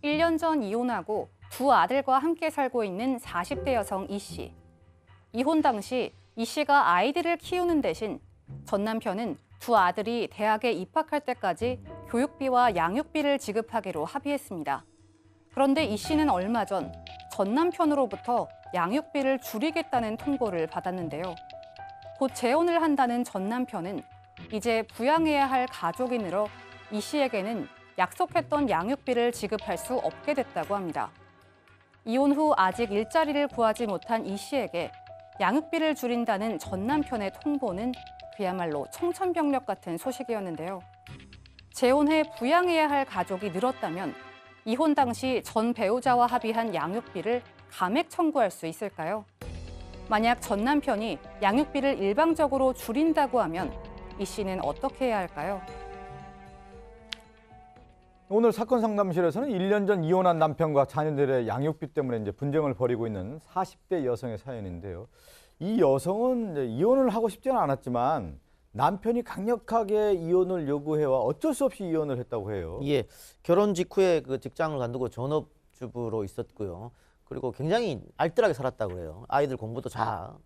1년 전 이혼하고 두 아들과 함께 살고 있는 40대 여성 이 씨. 이혼 당시 이 씨가 아이들을 키우는 대신 전 남편은 두 아들이 대학에 입학할 때까지 교육비와 양육비를 지급하기로 합의했습니다. 그런데 이 씨는 얼마 전 남편으로부터 양육비를 줄이겠다는 통보를 받았는데요. 곧 재혼을 한다는 전 남편은 이제 부양해야 할 가족이 늘어 이 씨에게는 약속했던 양육비를 지급할 수 없게 됐다고 합니다. 이혼 후 아직 일자리를 구하지 못한 이 씨에게 양육비를 줄인다는 전 남편의 통보는 그야말로 청천벽력 같은 소식이었는데요. 재혼해 부양해야 할 가족이 늘었다면 이혼 당시 전 배우자와 합의한 양육비를 감액 청구할 수 있을까요? 만약 전 남편이 양육비를 일방적으로 줄인다고 하면 이 씨는 어떻게 해야 할까요? 오늘 사건 상담실에서는 1년 전 이혼한 남편과 자녀들의 양육비 때문에 이제 분쟁을 벌이고 있는 40대 여성의 사연인데요. 이 여성은 이제 이혼을 하고 싶지는 않았지만 남편이 강력하게 이혼을 요구해와 어쩔 수 없이 이혼을 했다고 해요. 예, 결혼 직후에 그 직장을 관두고 전업주부로 있었고요. 그리고 굉장히 알뜰하게 살았다고 해요. 아이들 공부도 다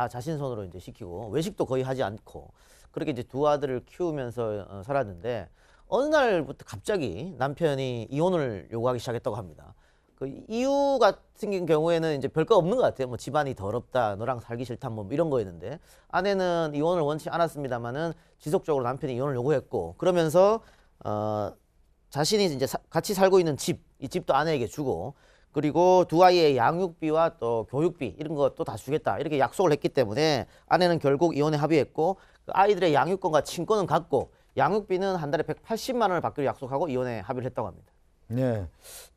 자신 손으로 이제 시키고 외식도 거의 하지 않고 그렇게 이제 두 아들을 키우면서 살았는데 어느 날부터 갑자기 남편이 이혼을 요구하기 시작했다고 합니다. 그 이유 같은 경우에는 이제 별거 없는 것 같아요. 뭐 집안이 더럽다, 너랑 살기 싫다, 뭐 이런 거였는데 아내는 이혼을 원치 않았습니다만은 지속적으로 남편이 이혼을 요구했고 그러면서 자신이 이제 같이 살고 있는 이 집도 아내에게 주고 그리고 두 아이의 양육비와 또 교육비 이런 것도 다 주겠다 이렇게 약속을 했기 때문에 아내는 결국 이혼에 합의했고 그 아이들의 양육권과 친권은 갖고 양육비는 한 달에 180만 원을 받기로 약속하고 이혼에 합의를 했다고 합니다. 네.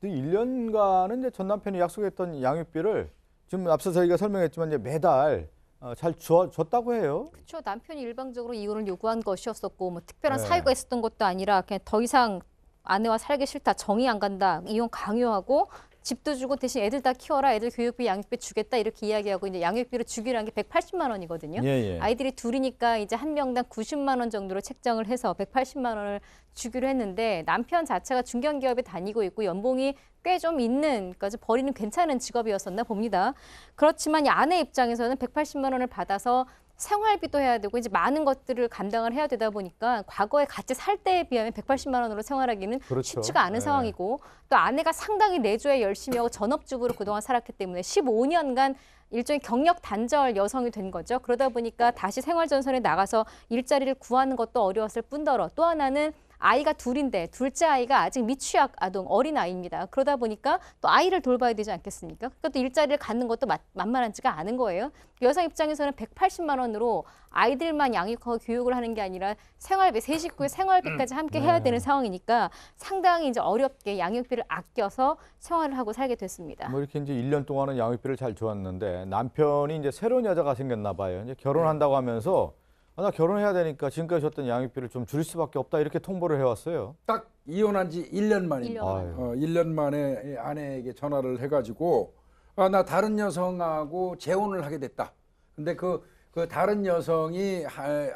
1년간은 이제 전 남편이 약속했던 양육비를 지금 앞서 저희가 설명했지만 이제 매달 잘 줬다고 해요. 그렇죠. 남편이 일방적으로 이혼을 요구한 것이었었고 뭐 특별한 네. 사유가 있었던 것도 아니라 그냥 더 이상 아내와 살기 싫다, 정이 안 간다, 이혼 강요하고 집도 주고 대신 애들 다 키워라, 애들 교육비, 양육비 주겠다 이렇게 이야기하고 이제 양육비를 주기로 한 게 180만 원이거든요. 예. 아이들이 둘이니까 이제 한 명당 90만 원 정도로 책정을 해서 180만 원을 주기로 했는데 남편 자체가 중견기업에 다니고 있고 연봉이 꽤 좀 있는, 그러니까 벌이는 괜찮은 직업이었었나 봅니다. 그렇지만 이 아내 입장에서는 180만 원을 받아서 생활비도 해야 되고 이제 많은 것들을 감당을 해야 되다 보니까 과거에 같이 살 때에 비하면 180만 원으로 생활하기는 그렇죠. 쉽지가 않은 네. 상황이고 또 아내가 상당히 내조에 열심히 하고 전업주부로 그동안 살았기 때문에 15년간 일종의 경력 단절 여성이 된 거죠. 그러다 보니까 다시 생활전선에 나가서 일자리를 구하는 것도 어려웠을 뿐더러 또 하나는 아이가 둘인데 둘째 아이가 아직 미취학 아동 어린 아이입니다. 그러다 보니까 또 아이를 돌봐야 되지 않겠습니까? 그러니까 또 일자리를 갖는 것도 만만하지가 않은 거예요. 여성 입장에서는 180만 원으로 아이들만 양육하고 교육을 하는 게 아니라 생활비, 세 식구의 생활비까지 함께 해야 되는 상황이니까 상당히 이제 어렵게 양육비를 아껴서 생활을 하고 살게 됐습니다. 뭐 이렇게 이제 1년 동안은 양육비를 잘 줘왔는데 남편이 이제 새로운 여자가 생겼나 봐요. 이제 결혼한다고 하면서 나 결혼해야 되니까 지금까지 줬던 양육비를 좀 줄일 수밖에 없다 이렇게 통보를 해왔어요. 딱 이혼한 지 1년 만입니다. 1년 만에. 1년 만에 아내에게 전화를 해가지고 나 다른 여성하고 재혼을 하게 됐다. 근데 그 다른 여성이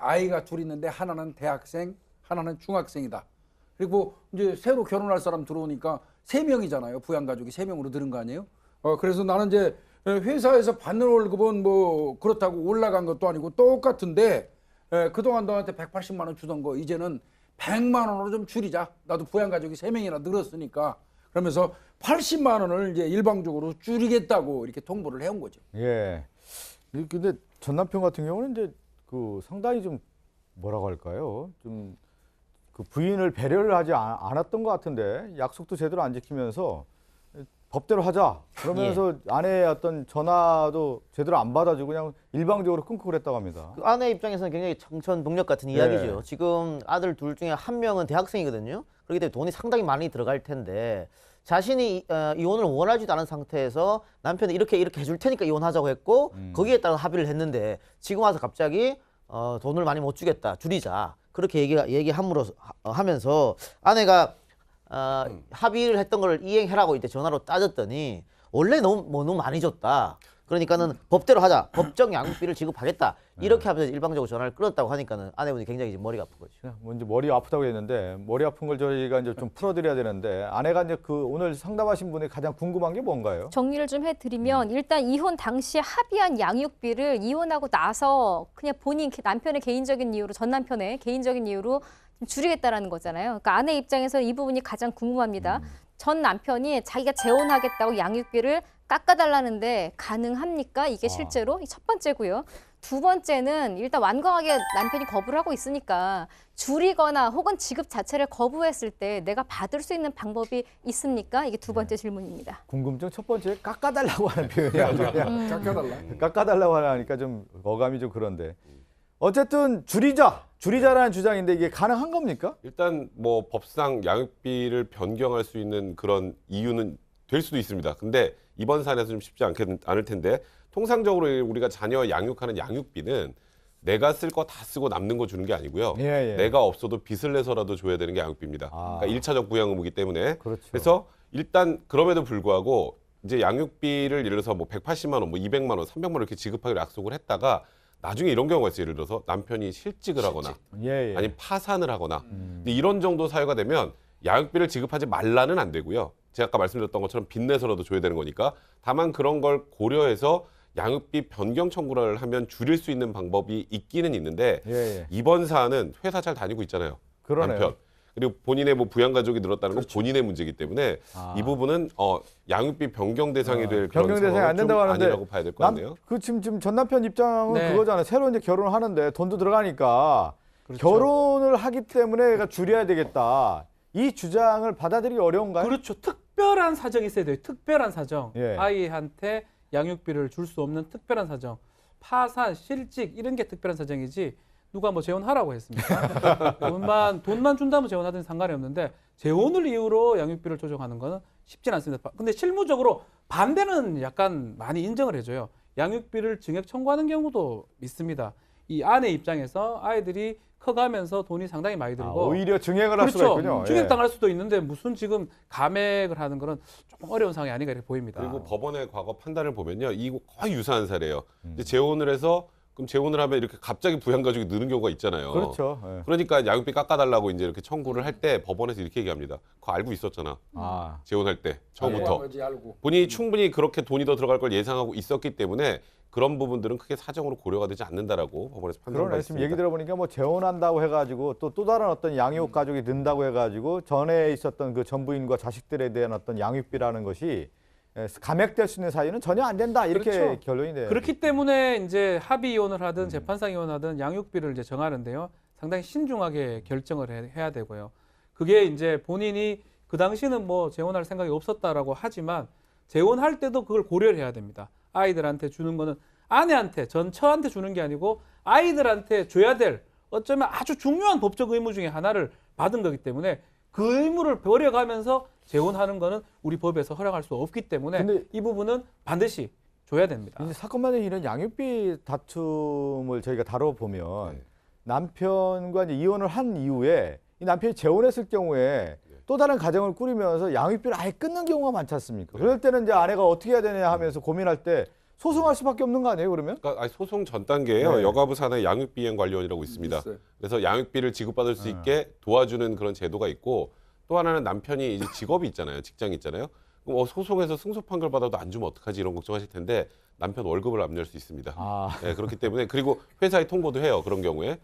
아이가 둘 있는데 하나는 대학생, 하나는 중학생이다. 그리고 이제 새로 결혼할 사람 들어오니까 3명이잖아요. 부양가족이 3명으로 들은 거 아니에요? 그래서 나는 이제 회사에서 받는 월급은 뭐 그렇다고 올라간 것도 아니고 똑같은데 그동안 너한테 180만 원 주던 거 이제는 100만 원으로 좀 줄이자. 나도 부양가족이 3명이나 늘었으니까. 그러면서 80만 원을 이제 일방적으로 줄이겠다고 이렇게 통보를 해온 거죠. 예. 근데 전 남편 같은 경우는 이제 그 상당히 좀 뭐라고 할까요? 좀 그 부인을 배려를 하지 않았던 것 같은데 약속도 제대로 안 지키면서 법대로 하자. 그러면서 아내의 어떤 전화도 제대로 안 받아주고 그냥 일방적으로 끊고 그랬다고 합니다. 그 아내 입장에서는 굉장히 청천벽력 같은 이야기죠. 지금 아들 둘 중에 한 명은 대학생이거든요. 그렇기 때문에 돈이 상당히 많이 들어갈 텐데 자신이 이혼을 원하지도 않은 상태에서 남편이 이렇게 해줄 테니까 이혼하자고 했고 거기에 따라 합의를 했는데 지금 와서 갑자기 돈을 많이 못 주겠다, 줄이자 그렇게 하면서 아내가 합의를 했던 걸 이행해라고 이제 전화로 따졌더니 원래 너무 많이 줬다. 그러니까는 법대로 하자. 법정 양육비를 지급하겠다. 이렇게 하면서 일방적으로 전화를 끊었다고 하니까는 아내분이 굉장히 이제 머리가 아픈 거죠. 뭐 이제 머리 아프다고 했는데 머리 아픈 걸 저희가 이제 좀 풀어드려야 되는데 아내가 이제 그 오늘 상담하신 분이 가장 궁금한 게 뭔가요? 정리를 좀 해드리면 일단 이혼 당시에 합의한 양육비를 이혼하고 나서 그냥 본인 남편의 개인적인 이유로 전 남편의 개인적인 이유로 좀 줄이겠다라는 거잖아요. 그러니까 아내 입장에서 이 부분이 가장 궁금합니다. 전 남편이 자기가 재혼하겠다고 양육비를 깎아달라는데 가능합니까? 이게 실제로 첫 번째고요. 두 번째는 일단 완강하게 남편이 거부를 하고 있으니까 줄이거나 혹은 지급 자체를 거부했을 때 내가 받을 수 있는 방법이 있습니까? 이게 두 번째 질문입니다. 궁금증 첫 번째 깎아달라고 하는 표현이 아주 그냥 깎아달라. 깎아달라고 하니까 좀 어감이 좀 그런데 어쨌든 줄이자라는 주장인데 이게 가능한 겁니까? 일단 뭐 법상 양육비를 변경할 수 있는 그런 이유는 될 수도 있습니다. 근데 이번 사안에서 좀 쉽지 않을 텐데 통상적으로 우리가 자녀 양육하는 양육비는 내가 쓸 거 다 쓰고 남는 거 주는 게 아니고요. 예. 내가 없어도 빚을 내서라도 줘야 되는 게 양육비입니다. 그러니까 1차적 부양 의무이기 때문에. 그렇죠. 그래서 일단 그럼에도 불구하고 이제 양육비를 예를 들어서 뭐 180만 원, 뭐 200만 원, 300만 원 이렇게 지급하기로 약속을 했다가 나중에 이런 경우가 있어요. 예를 들어서 남편이 실직을 하거나 예. 아니면 파산을 하거나 근데 이런 정도 사유가 되면 양육비를 지급하지 말라는 안 되고요. 제가 아까 말씀드렸던 것처럼 빚내서라도 줘야 되는 거니까 다만 그런 걸 고려해서 양육비 변경 청구를 하면 줄일 수 있는 방법이 있기는 있는데 예. 이번 사안은 회사 잘 다니고 있잖아요. 그러네요. 남편. 그리고 본인의 뭐 부양 가족이 늘었다는 건 본인의 문제이기 때문에 이 부분은 양육비 변경 대상이 될 그런 변경 대상이 안 상황은 좀 된다고 하는데 아니라고 봐야 될 것 같네요. 지금 전 남편 입장은 네. 그거잖아요. 새로 이제 결혼을 하는데 돈도 들어가니까 그렇죠. 결혼을 하기 때문에 얘가 줄여야 되겠다. 이 주장을 받아들이기 어려운가요? 그렇죠. 특별한 사정이 있어야 돼요. 특별한 사정. 예. 아이한테 양육비를 줄 수 없는 특별한 사정. 파산, 실직 이런 게 특별한 사정이지 누가 뭐 재혼하라고 했습니까? 돈만 준다면 재혼하든 상관이 없는데 재혼을 이유로 양육비를 조정하는 거는 쉽진 않습니다. 근데 실무적으로 반대는 약간 많이 인정을 해줘요. 양육비를 증액 청구하는 경우도 있습니다. 이 아내 입장에서 아이들이 커가면서 돈이 상당히 많이 들고 오히려 증액을 할 수가 그렇죠. 있군요. 증액당할 수도 있는데 무슨 지금 감액을 하는 거는 조금 어려운 상황이 아닌가 이렇게 보입니다. 그리고 법원의 과거 판단을 보면요, 이거 거의 유사한 사례예요. 이제 재혼을 해서 그럼 재혼을 하면 이렇게 갑자기 부양 가족이 느는 경우가 있잖아요. 그렇죠. 예. 그러니까 양육비 깎아달라고 이제 이렇게 청구를 할 때 법원에서 이렇게 얘기합니다. 그거 알고 있었잖아. 재혼할 때 처음부터 알고. 본인이 충분히 그렇게 돈이 더 들어갈 걸 예상하고 있었기 때문에 그런 부분들은 크게 사정으로 고려가 되지 않는다라고 법원에서 판단을 그러네. 지금 했습니다. 얘기 들어보니까 뭐 재혼한다고 해가지고 또 다른 어떤 양육 가족이 는다고 해가지고 전에 있었던 그 전부인과 자식들에 대한 어떤 양육비라는 것이 감액될 수 있는 사유는 전혀 안 된다 이렇게 그렇죠. 결론이 돼요. 그렇기 때문에 이제 합의 이혼을 하든 재판상 이혼하든 양육비를 이제 정하는데요. 상당히 신중하게 결정을 해야 되고요. 그게 이제 본인이 그 당시는 뭐 재혼할 생각이 없었다라고 하지만 재혼할 때도 그걸 고려를 해야 됩니다. 아이들한테 주는 거는 아내한테 전처한테 주는 게 아니고 아이들한테 줘야 될 어쩌면 아주 중요한 법적 의무 중에 하나를 받은 거기 때문에 그 의무를 버려가면서 재혼하는 거는 우리 법에서 허락할 수 없기 때문에 근데 이 부분은 반드시 줘야 됩니다. 이제 사건마다 이런 양육비 다툼을 저희가 다뤄보면 남편과 이제 이혼을 한 이후에 이 남편이 재혼했을 경우에 또 다른 가정을 꾸리면서 양육비를 아예 끊는 경우가 많지 않습니까? 그럴 때는 이제 아내가 어떻게 해야 되냐 하면서 고민할 때 소송할 수밖에 없는 거 아니에요, 그러면? 그러니까 소송 전 단계에요. 네. 여가부 산하 양육비행 관리원이라고 있습니다. 있어요. 그래서 양육비를 지급받을 수 있게 도와주는 그런 제도가 있고 또 하나는 남편이 이제 직업이 있잖아요. 직장이 있잖아요. 그럼 소송에서 승소 판결 받아도 안 주면 어떡하지 이런 걱정하실 텐데 남편 월급을 압류할 수 있습니다. 네, 그렇기 때문에 그리고 회사에 통보도 해요. 그런 경우에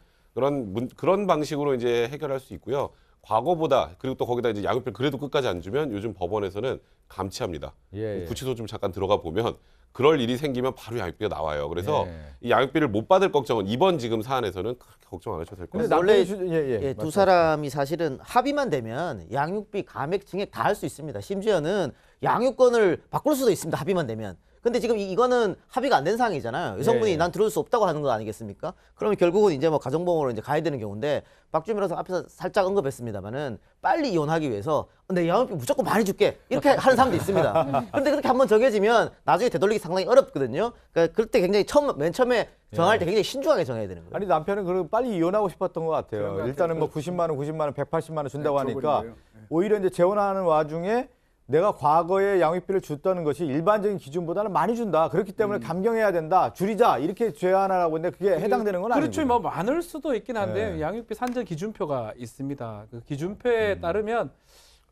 그런 방식으로 이제 해결할 수 있고요. 과거보다 그리고 또 거기다 이제 양육비를 그래도 끝까지 안 주면 요즘 법원에서는 감치합니다. 예. 구치소 좀 잠깐 들어가 보면 그럴 일이 생기면 바로 양육비가 나와요. 그래서 예. 이 양육비를 못 받을 걱정은 이번 지금 사안에서는 그렇게 걱정 안 하셔도 될 것 근데 같습니다. 원래 남편이 두 사람이 사실은 합의만 되면 양육비 감액 증액 다 할 수 있습니다. 심지어는 양육권을 바꿀 수도 있습니다. 합의만 되면. 근데 지금 이거는 합의가 안 된 상황이잖아요. 여성분이 예. 난 들어줄 수 없다고 하는 거 아니겠습니까? 그러면 결국은 이제 뭐 가정법원으로 이제 가야 되는 경우인데 박주민 변호사 앞에서 살짝 언급했습니다만은 빨리 이혼하기 위해서 내 양육비 무조건 많이 줄게 이렇게 하는 사람도 있습니다. 그런데 그렇게 한번 정해지면 나중에 되돌리기 상당히 어렵거든요. 그러니까 그럴 때 굉장히 맨 처음에 정할 때 굉장히 신중하게 정해야 되는 거예요. 아니 남편은 그리고 빨리 이혼하고 싶었던 것 그런 같아요. 것 일단은 뭐 같아요. 90만 원, 180만 원 준다고 네, 하니까 줘버린 거예요. 네. 오히려 이제 재혼하는 와중에 내가 과거에 양육비를 줬다는 것이 일반적인 기준보다는 많이 준다. 그렇기 때문에 감경해야 된다. 줄이자. 이렇게 제안하라고 했는데 그게 해당되는 건 아니죠. 그렇죠. 뭐 많을 수도 있긴 한데 네. 양육비 산정 기준표가 있습니다. 그 기준표에 따르면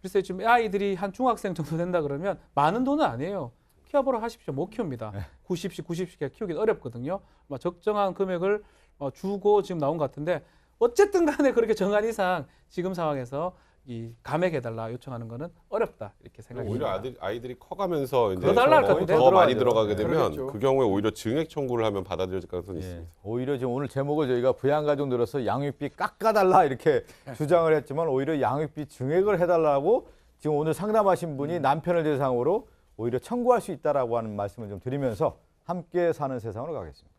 글쎄 지금 아이들이 한 중학생 정도 된다 그러면 많은 돈은 아니에요. 키워보라 하십시오. 못 키웁니다. 90씩 키우기 어렵거든요. 적정한 금액을 주고 지금 나온 것 같은데 어쨌든 간에 그렇게 정한 이상 지금 상황에서 이 감액해달라 요청하는 거는 어렵다 이렇게 생각이 오히려 듭니다. 아이들이 커가면서 이제 더 달라할 것 같은데? 더 많이 들어가죠. 들어가게 되면 그러겠죠. 그 경우에 오히려 증액 청구를 하면 받아들여질 가능성이 예. 있습니다. 오히려 지금 오늘 제목을 저희가 부양가족 늘어서 양육비 깎아달라 이렇게 주장을 했지만 오히려 양육비 증액을 해달라고 지금 오늘 상담하신 분이 남편을 대상으로 오히려 청구할 수 있다라고 하는 말씀을 좀 드리면서 함께 사는 세상으로 가겠습니다.